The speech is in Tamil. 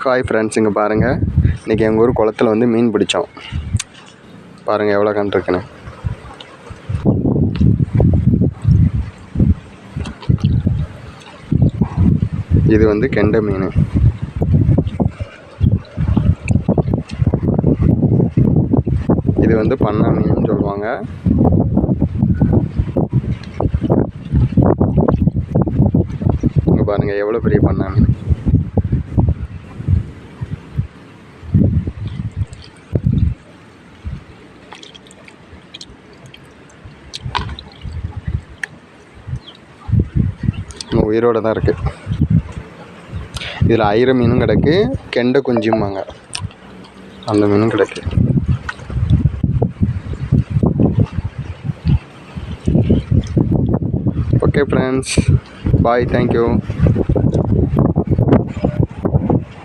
ஹாய் ஃப்ரெண்ட்ஸ், இங்கே பாருங்கள். இன்றைக்கி எங்கள் ஊர் குளத்துல வந்து மீன் பிடிச்சோம். பாருங்கள் எவ்வளோ கண்டிருக்குன்னு. இது வந்து கெண்டை மீன். இது வந்து பண்ணா மீன் சொல்லுவாங்க. இங்கே பாருங்கள் எவ்வளோ பெரிய பண்ணா மீன். உயிரோடு தான் இருக்குது. இதில் ஐர மீனும் கிடக்கு, கெண்டை குஞ்சும்பாங்க, அந்த மீனும் கிடக்கு. ஓகே ஃப்ரெண்ட்ஸ், பாய், தேங்க்யூ.